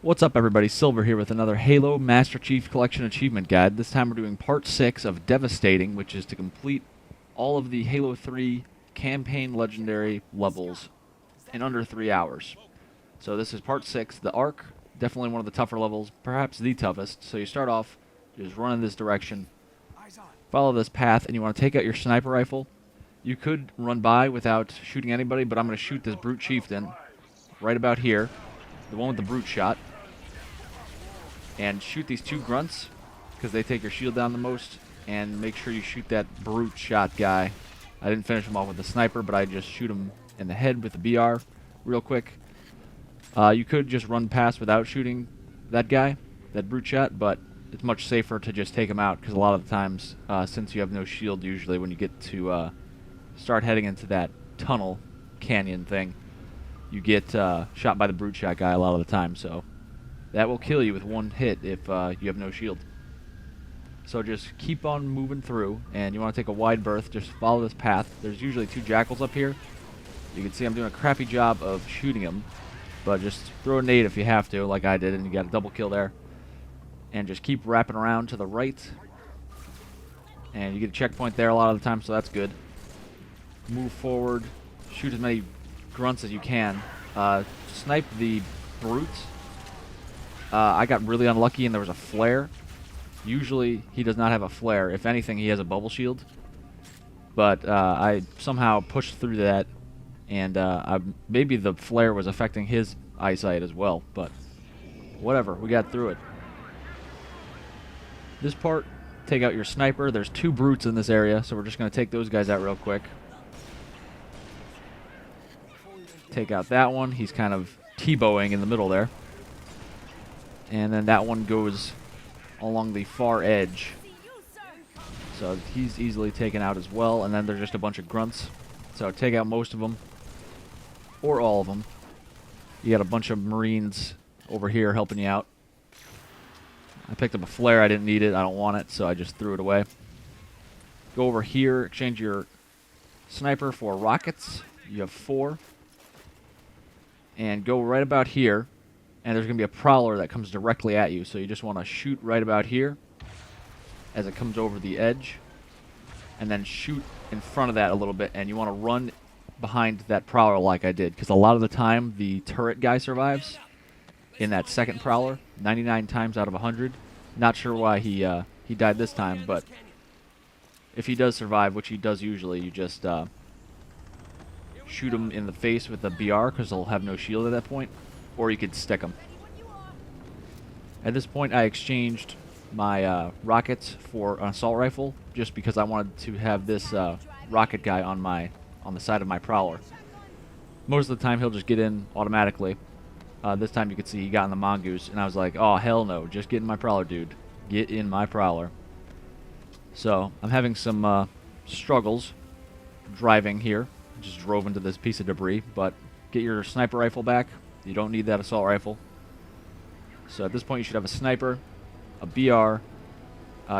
What's up, everybody? Silver here with another Halo Master Chief Collection Achievement Guide. This time we're doing Part 6 of Devastating, which is to complete all of the Halo 3 Campaign Legendary levels in under 3 hours. So this is Part 6. The Ark, definitely one of the tougher levels, perhaps the toughest. So you start off, just run in this direction, follow this path, and you want to take out your sniper rifle. You could run by without shooting anybody, but I'm going to shoot this Brute Chieftain right about here, the one with the Brute shot. And shoot these two grunts, because they take your shield down the most. And make sure you shoot that Brute shot guy. I didn't finish him off with the sniper, but I just shoot him in the head with the BR real quick. You could just run past without shooting that guy, that Brute shot, but it's much safer to just take him out, because a lot of the times, since you have no shield usually when you get to start heading into that tunnel canyon thing, you get shot by the Brute shot guy a lot of the time, so that will kill you with one hit if you have no shield. So just keep on moving through, and you want to take a wide berth. Just follow this path. There's usually two jackals up here. You can see I'm doing a crappy job of shooting them, but just throw a nade if you have to, like I did, and you got a double kill there. And just keep wrapping around to the right, and you get a checkpoint there a lot of the time, so that's good. Move forward, shoot as many grunts as you can. Snipe the Brute. I got really unlucky and there was a flare. Usually he does not have a flare. If anything, he has a bubble shield. But I somehow pushed through that, and maybe the flare was affecting his eyesight as well. But whatever, we got through it. This part, take out your sniper. There's two Brutes in this area, so we're just going to take those guys out real quick. Take out that one. He's kind of T-bowing in the middle there. And then that one goes along the far edge. So he's easily taken out as well. And then there's just a bunch of grunts. So take out most of them. Or all of them. You got a bunch of Marines over here helping you out. I picked up a flare. I didn't need it. I don't want it. So I just threw it away. Go over here. Exchange your sniper for rockets. You have 4. And go right about here. And there's going to be a prowler that comes directly at you. So you just want to shoot right about here as it comes over the edge. And then shoot in front of that a little bit. And you want to run behind that prowler like I did. Because a lot of the time, the turret guy survives in that second prowler. 99 times out of 100. Not sure why he died this time. But if he does survive, which he does usually, you just shoot him in the face with the BR. Because he'll have no shield at that point. Or you could stick them. At this point, I exchanged my rockets for an assault rifle, just because I wanted to have this rocket guy on the side of my prowler. Most of the time, he'll just get in automatically. This time, you could see he got in the mongoose, and I was like, "Oh hell no! Just get in my prowler, dude. Get in my prowler." So I'm having some struggles driving here. Just drove into this piece of debris, but get your sniper rifle back. You don't need that assault rifle. So at this point you should have a sniper, a BR,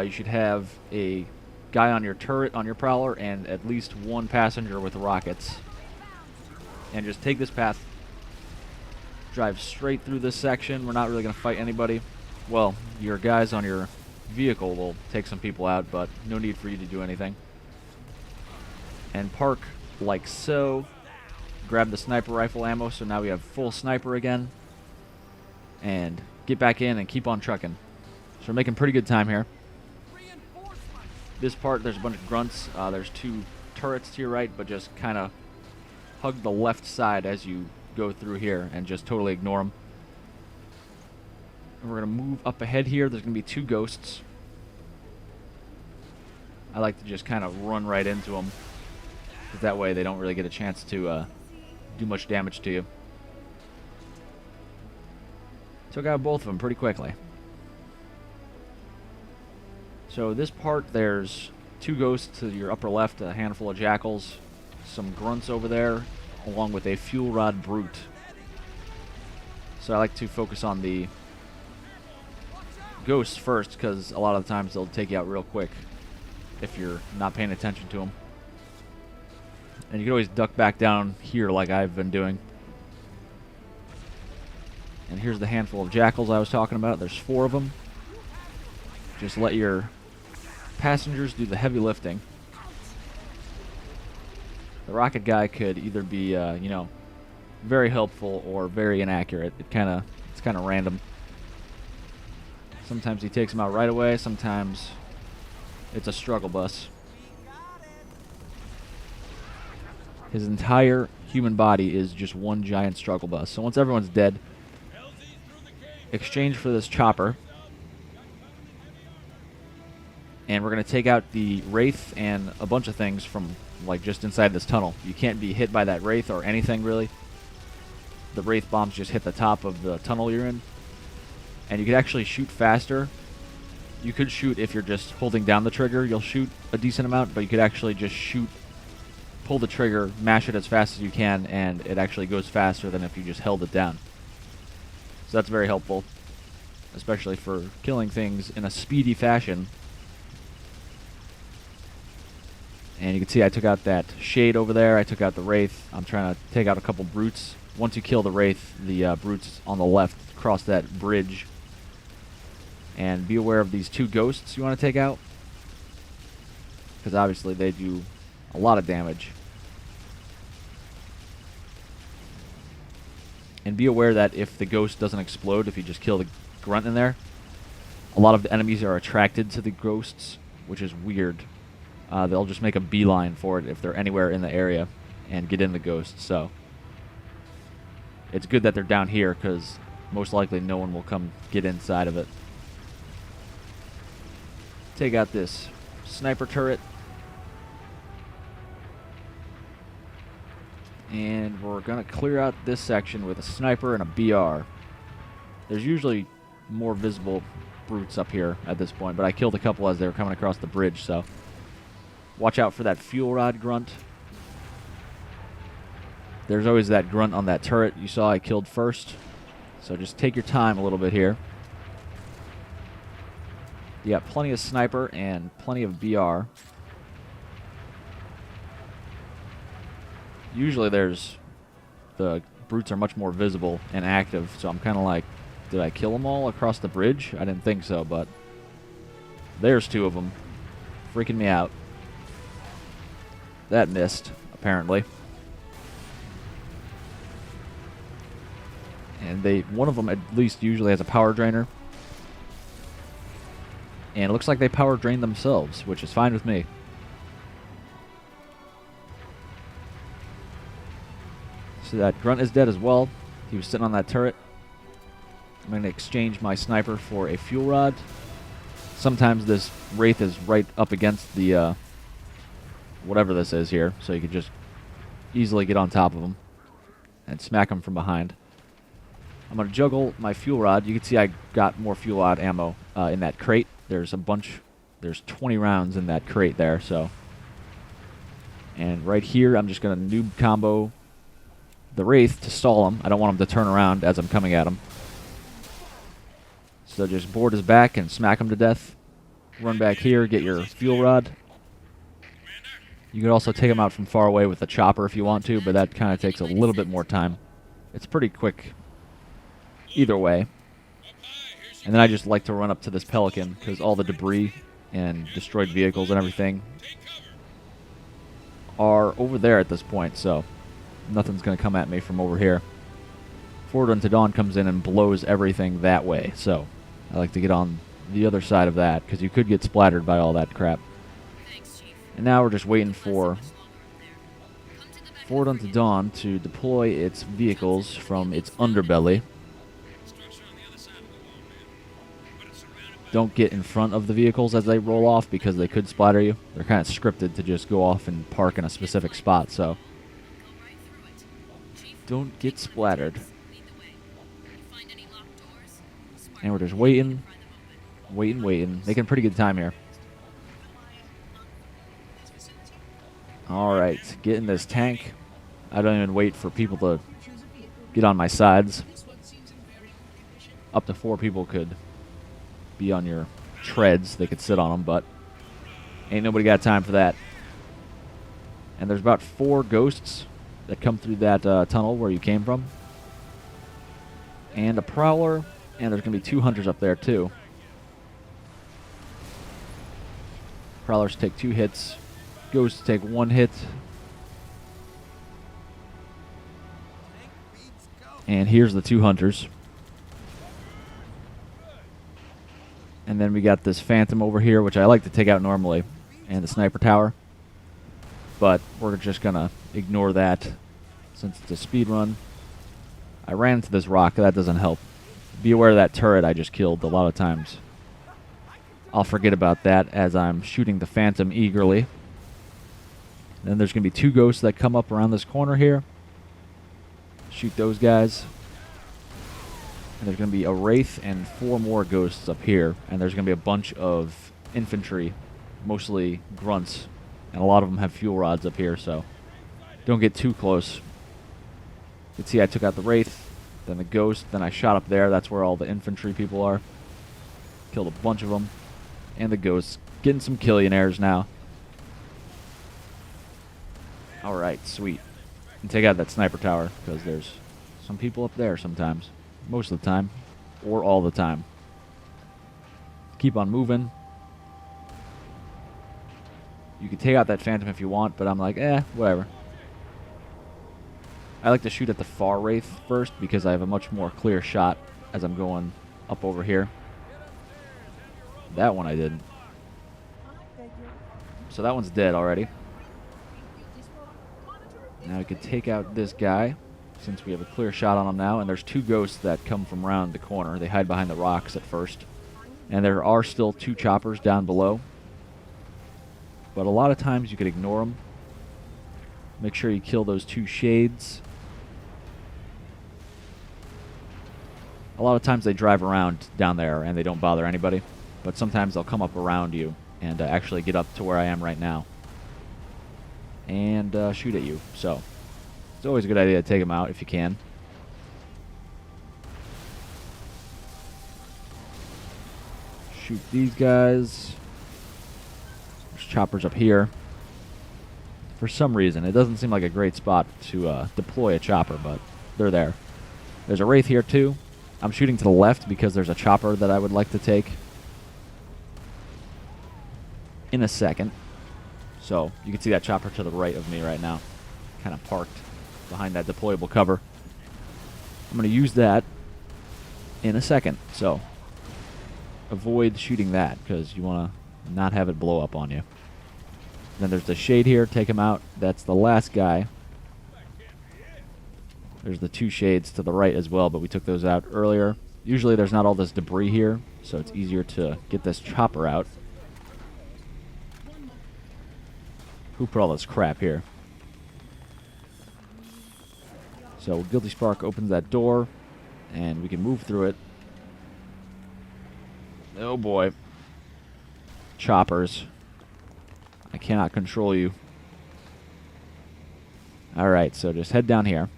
you should have a guy on your turret on your prowler, and at least one passenger with rockets. And just take this path, drive straight through this section. We're not really going to fight anybody. Well, your guys on your vehicle will take some people out, but no need for you to do anything. And park like so. Grab the sniper rifle ammo, so now we have full sniper again. And get back in and keep on trucking. So we're making pretty good time here. This part, there's a bunch of grunts. There's 2 turrets to your right, but just kind of hug the left side as you go through here and just totally ignore them. And we're going to move up ahead here. There's going to be 2 ghosts. I like to just kind of run right into them, because that way they don't really get a chance to do much damage to you. Took out both of them pretty quickly. So this part, there's 2 ghosts to your upper left, a handful of jackals, some grunts over there, along with a fuel rod brute. So I like to focus on the ghosts first, because a lot of the times they'll take you out real quick if you're not paying attention to them. And you can always duck back down here like I've been doing. And here's the handful of jackals I was talking about. There's 4 of them. Just let your passengers do the heavy lifting. The rocket guy could either be, you know, very helpful or very inaccurate. It's kind of random. Sometimes he takes them out right away. Sometimes it's a struggle bus. His entire human body is just one giant struggle bus. So once everyone's dead, exchange for this chopper. And we're going to take out the Wraith and a bunch of things from, like, just inside this tunnel. You can't be hit by that Wraith or anything, really. The Wraith bombs just hit the top of the tunnel you're in. And you could actually shoot faster. You could shoot if you're just holding down the trigger. You'll shoot a decent amount, but you could actually just shoot, pull the trigger, mash it as fast as you can, and it actually goes faster than if you just held it down. So that's very helpful, especially for killing things in a speedy fashion. And you can see I took out that Shade over there. I took out the Wraith. I'm trying to take out a couple Brutes. Once you kill the Wraith, the Brutes on the left cross that bridge. And be aware of these 2 ghosts you want to take out, because obviously they do a lot of damage. And be aware that if the ghost doesn't explode, if you just kill the grunt in there, a lot of the enemies are attracted to the ghosts, which is weird. They'll just make a beeline for it if they're anywhere in the area and get in the ghost. So it's good that they're down here, because most likely no one will come get inside of it. Take out this sniper turret. And we're going to clear out this section with a sniper and a BR. There's usually more visible brutes up here at this point, but I killed a couple as they were coming across the bridge, so watch out for that fuel rod grunt. There's always that grunt on that turret you saw I killed first, so just take your time a little bit here. You got plenty of sniper and plenty of BR. Usually the brutes are much more visible and active, so I'm kind of like, did I kill them all across the bridge? I didn't think so, but there's 2 of them. Freaking me out. That missed, apparently. And one of them at least usually has a power drainer. And it looks like they power drain themselves, which is fine with me. So that grunt is dead as well. He was sitting on that turret. I'm going to exchange my sniper for a fuel rod. Sometimes this Wraith is right up against the whatever this is here, so you could just easily get on top of him and smack him from behind. I'm going to juggle my fuel rod. You can see I got more fuel rod ammo in that crate. There's a bunch. There's 20 rounds in that crate there, so. And right here, I'm just going to noob combo the Wraith to stall him. I don't want him to turn around as I'm coming at him. So just board his back and smack him to death. Run back here, get your fuel rod. You could also take him out from far away with a chopper if you want to, but that kind of takes a little bit more time. It's pretty quick either way. And then I just like to run up to this Pelican, because all the debris and destroyed vehicles and everything are over there at this point, so nothing's going to come at me from over here. Forward Unto Dawn comes in and blows everything that way, so I like to get on the other side of that, because you could get splattered by all that crap. And now we're just waiting for Forward Unto Dawn to deploy its vehicles from its underbelly. Don't get in front of the vehicles as they roll off, because they could splatter you. They're kind of scripted to just go off and park in a specific spot, so don't get splattered. And we're just waiting, making pretty good time here. Alright, get in this tank. I don't even wait for people to get on my sides. Up to 4 people could be on your treads. They could sit on them, but ain't nobody got time for that. And there's about 4 ghosts that come through that tunnel where you came from. And a Prowler. And there's going to be 2 Hunters up there, too. Prowlers take 2 hits. Ghosts take 1 hit. And here's the 2 Hunters. And then we got this Phantom over here, which I like to take out normally. And the Sniper Tower. But we're just going to ignore that since it's a speed run. I ran into this rock. That doesn't help. Be aware of that turret I just killed a lot of times. I'll forget about that as I'm shooting the Phantom eagerly. Then there's going to be 2 ghosts that come up around this corner here. Shoot those guys. And there's going to be a Wraith and 4 more ghosts up here. And there's going to be a bunch of infantry, mostly grunts. And a lot of them have fuel rods up here, so don't get too close. You can see I took out the Wraith, then the Ghost, then I shot up there. That's where all the infantry people are. Killed a bunch of them. And the Ghosts. Getting some killionaires now. Alright, sweet. And take out that Sniper Tower, because there's some people up there sometimes. Most of the time. Or all the time. Keep on moving. You can take out that Phantom if you want, but I'm like, whatever. I like to shoot at the far Wraith first because I have a much more clear shot as I'm going up over here. That one I didn't. So that one's dead already. Now we can take out this guy since we have a clear shot on him now. And there's 2 ghosts that come from around the corner. They hide behind the rocks at first. And there are still 2 choppers down below. But a lot of times you could ignore them. Make sure you kill those 2 shades. A lot of times they drive around down there and they don't bother anybody. But sometimes they'll come up around you and actually get up to where I am right now. And shoot at you. So it's always a good idea to take them out if you can. Shoot these guys. Choppers up here. For some reason, it doesn't seem like a great spot to deploy a chopper, but they're there. There's a Wraith here too. I'm shooting to the left because there's a chopper that I would like to take in a second. So you can see that chopper to the right of me right now, kind of parked behind that deployable cover. I'm going to use that in a second, so avoid shooting that because you want to not have it blow up on you. Then there's the shade here. Take him out. That's the last guy. There's the 2 shades to the right as well, but we took those out earlier. Usually there's not all this debris here, so it's easier to get this chopper out. Who put all this crap here? So Guilty Spark opens that door, and we can move through it. Oh boy. Choppers. I cannot control you. Alright, so just head down here.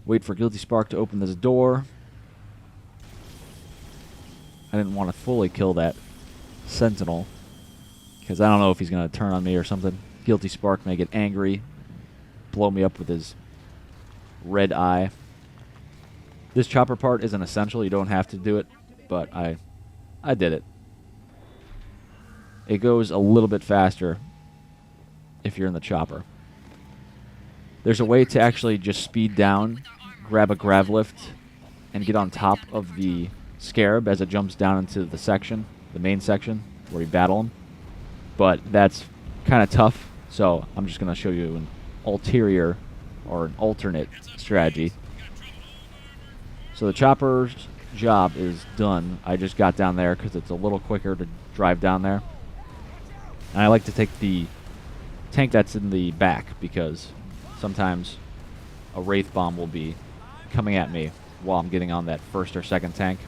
Wait for Guilty Spark to open this door. I didn't want to fully kill that Sentinel, because I don't know if he's going to turn on me or something. Guilty Spark may get angry, blow me up with his red eye. This chopper part isn't essential. You don't have to do it, but I did it. It goes a little bit faster if you're in the chopper. There's a way to actually just speed down, grab a grav lift, and get on top of the Scarab as it jumps down into the section, the main section, where you battle him. But that's kind of tough, so I'm just going to show you an ulterior or an alternate strategy. So the chopper's job is done. I just got down there because it's a little quicker to drive down there. And I like to take the tank that's in the back because sometimes a Wraith bomb will be coming at me while I'm getting on that first or second tank.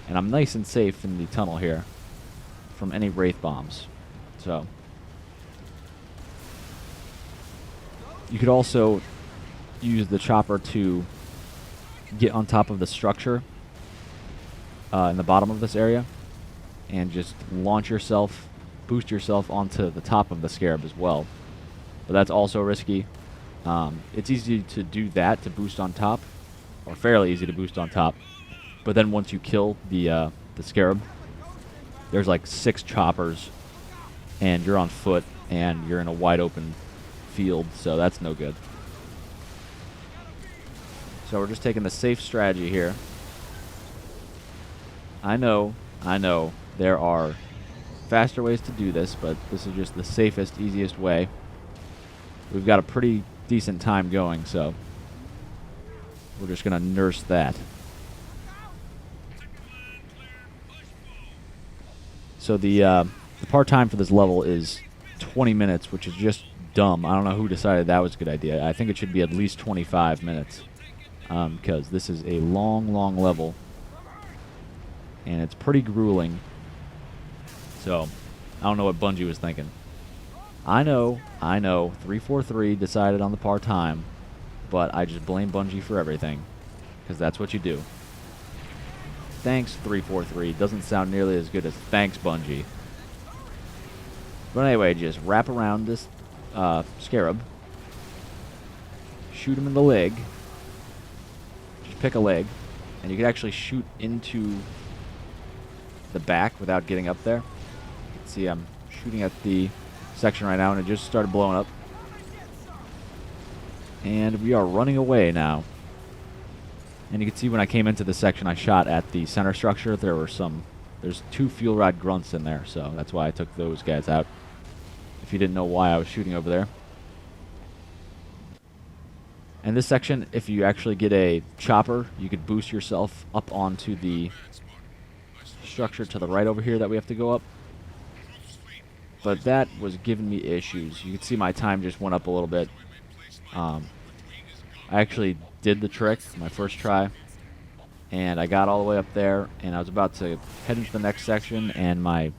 And I'm nice and safe in the tunnel here from any Wraith bombs. So you could also use the chopper to get on top of the structure in the bottom of this area and just launch yourself, boost yourself onto the top of the Scarab as well. but that's also risky. It's easy to do that to boost on top, or fairly easy to boost on top. But then once you kill the scarab, there's like 6 choppers, and you're on foot, and you're in a wide open field, so that's no good. So we're just taking the safe strategy here. I know, there are faster ways to do this, but this is just the safest, easiest way. We've got a pretty decent time going, so we're just going to nurse that. So the part-time for this level is 20 minutes, which is just dumb. I don't know who decided that was a good idea. I think it should be at least 25 minutes, because this is a long, long level, and it's pretty grueling. So I don't know what Bungie was thinking. I know, 343 decided on the part-time, but I just blame Bungie for everything, because that's what you do. Thanks, 343. Doesn't sound nearly as good as thanks, Bungie. But anyway, just wrap around this scarab. Shoot him in the leg. Just pick a leg. And you can actually shoot into the back without getting up there. You can see I'm shooting at the section right now, and it just started blowing up. And we are running away now. And you can see when I came into this section, I shot at the center structure. There's 2 fuel rod grunts in there, so that's why I took those guys out. If you didn't know why I was shooting over there. And this section, if you actually get a chopper, you could boost yourself up onto the structure to the right over here that we have to go up. But that was giving me issues. You can see my time just went up a little bit. I actually did the trick my first try, and I got all the way up there, and I was about to head into the next section, and my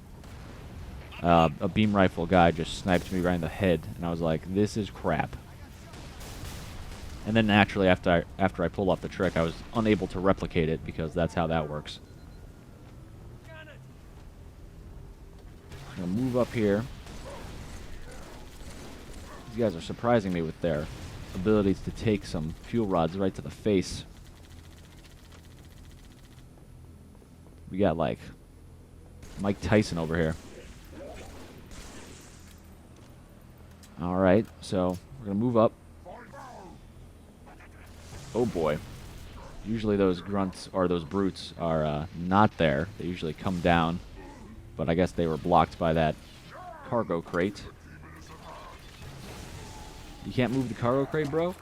a beam rifle guy just sniped me right in the head, and I was like, this is crap. And then naturally, after I pulled off the trick, I was unable to replicate it, because that's how that works. I'm going to move up here. These guys are surprising me with their abilities to take some fuel rods right to the face. We got like Mike Tyson over here. Alright, so we're going to move up. Oh boy. Usually those grunts, or those brutes, are not there. They usually come down. But I guess they were blocked by that cargo crate. You can't move the cargo crate, bro?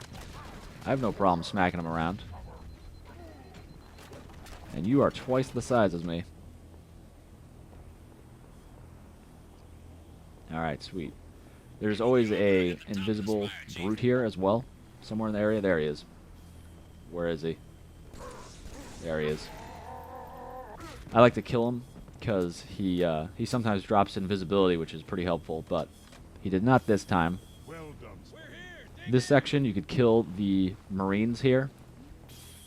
I have no problem smacking them around. And you are twice the size as me. Alright, sweet. There's always a invisible brute here as well. Somewhere in the area. There he is. Where is he? There he is. I like to kill him because he sometimes drops invisibility, which is pretty helpful, but he did not this time. This section, you could kill the Marines here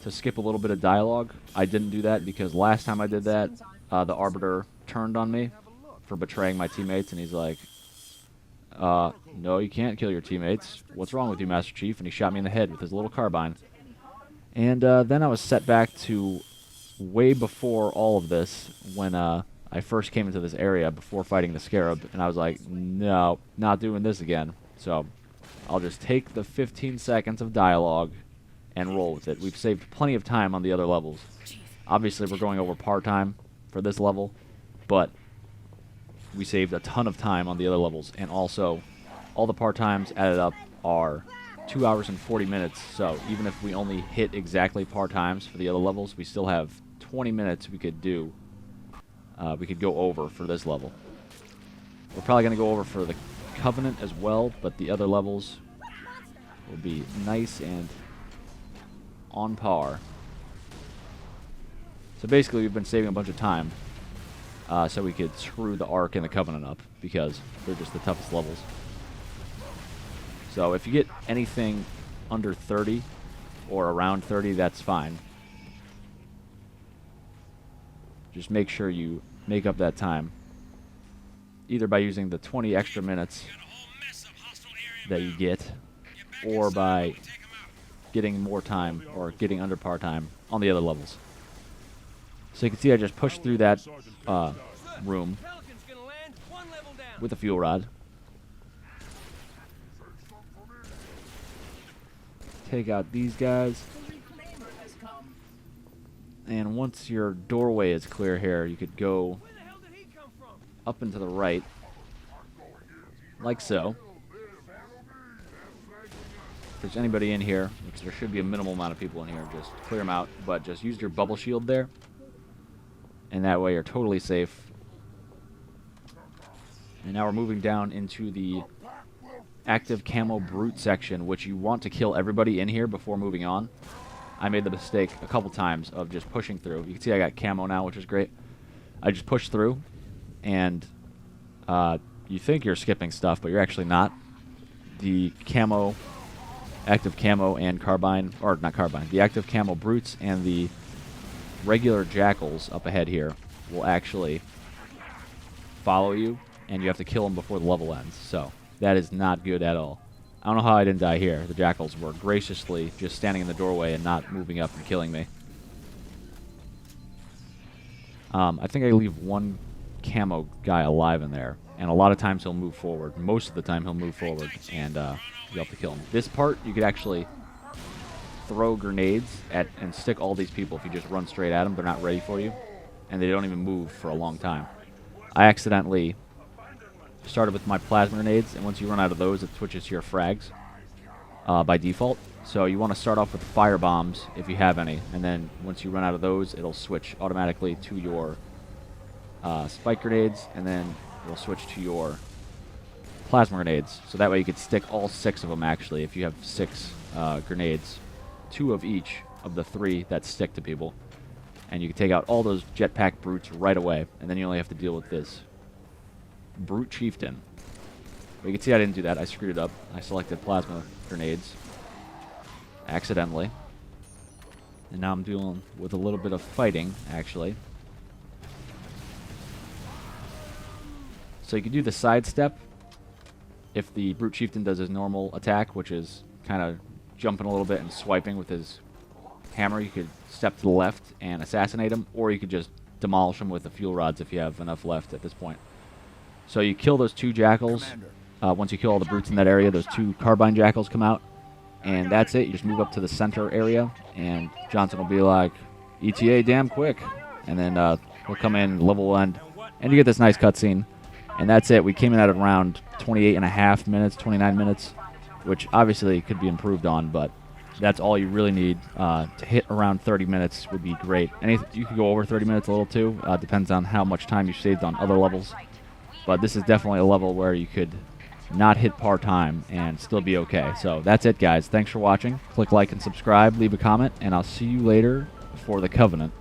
to skip a little bit of dialogue. I didn't do that because last time I did that, the Arbiter turned on me for betraying my teammates, and he's like, no, you can't kill your teammates. What's wrong with you, Master Chief? And he shot me in the head with his little carbine. And then I was set back to way before all of this, when I first came into this area before fighting the Scarab, and I was like, no, not doing this again. So I'll just take the 15 seconds of dialogue and roll with it. We've saved plenty of time on the other levels. Obviously, we're going over part-time for this level, but we saved a ton of time on the other levels, and also all the part-times added up are 2 hours and 40 minutes, so even if we only hit exactly part-times for the other levels, we still have 20 minutes we could do. We could go over for this level. We're probably going to go over for the Covenant as well, but the other levels will be nice and on par. So basically, we've been saving a bunch of time so we could screw the Ark and the Covenant up, because they're just the toughest levels. So if you get anything under 30 or around 30, that's fine. Just make sure you make up that time, either by using the 20 extra minutes that you get, or by getting more time or getting under par time on the other levels. So you can see I just pushed through that room with a fuel rod. Take out these guys. And once your doorway is clear here, you could go up and to the right, like so. If there's anybody in here, which there should be a minimal amount of people in here, just clear them out, but just use your bubble shield there, and that way you're totally safe. And now we're moving down into the active camo brute section, which you want to kill everybody in here before moving on. I made the mistake a couple times of just pushing through. You can see I got camo now, which is great. I just pushed through, and you think you're skipping stuff, but you're actually not. The camo, active camo and carbine, or not carbine, the active camo brutes and the regular jackals up ahead here will actually follow you, and you have to kill them before the level ends. So that is not good at all. I don't know how I didn't die here. The jackals were graciously just standing in the doorway and not moving up and killing me. I think I leave one camo guy alive in there, and a lot of times he'll move forward. Most of the time he'll move forward, and you'll have to kill him. This part, you could actually throw grenades at and stick all these people if you just run straight at them. They're not ready for you, and they don't even move for a long time. I accidentally started with my plasma grenades, and once you run out of those, it switches to your frags by default. So you want to start off with fire bombs if you have any, and then once you run out of those, it'll switch automatically to your spike grenades, and then it'll switch to your plasma grenades. So that way you could stick all 6 of them, actually, if you have 6 grenades, 2 of each of the 3 that stick to people. And you can take out all those jetpack brutes right away, and then you only have to deal with this brute chieftain. But you can see I didn't do that. I screwed it up. I selected plasma grenades accidentally, and now I'm dealing with a little bit of fighting, actually. So you can do the sidestep if the brute chieftain does his normal attack, which is kind of jumping a little bit and swiping with his hammer. You could step to the left and assassinate him, or you could just demolish him with the fuel rods if you have enough left at this point. So you kill those 2 jackals. Once you kill all the brutes in that area, those 2 carbine jackals come out, and that's it. You just move up to the center area, and Johnson will be like, ETA damn quick, and then he'll come in, level will end, and you get this nice cutscene, and that's it. We came in at around 28.5 minutes, 29 minutes, which obviously could be improved on, but that's all you really need. To hit around 30 minutes would be great. You could go over 30 minutes a little too. Depends on how much time you saved on other levels. But this is definitely a level where you could not hit par time and still be okay. So that's it, guys. Thanks for watching. Click like and subscribe, leave a comment, and I'll see you later for the Covenant.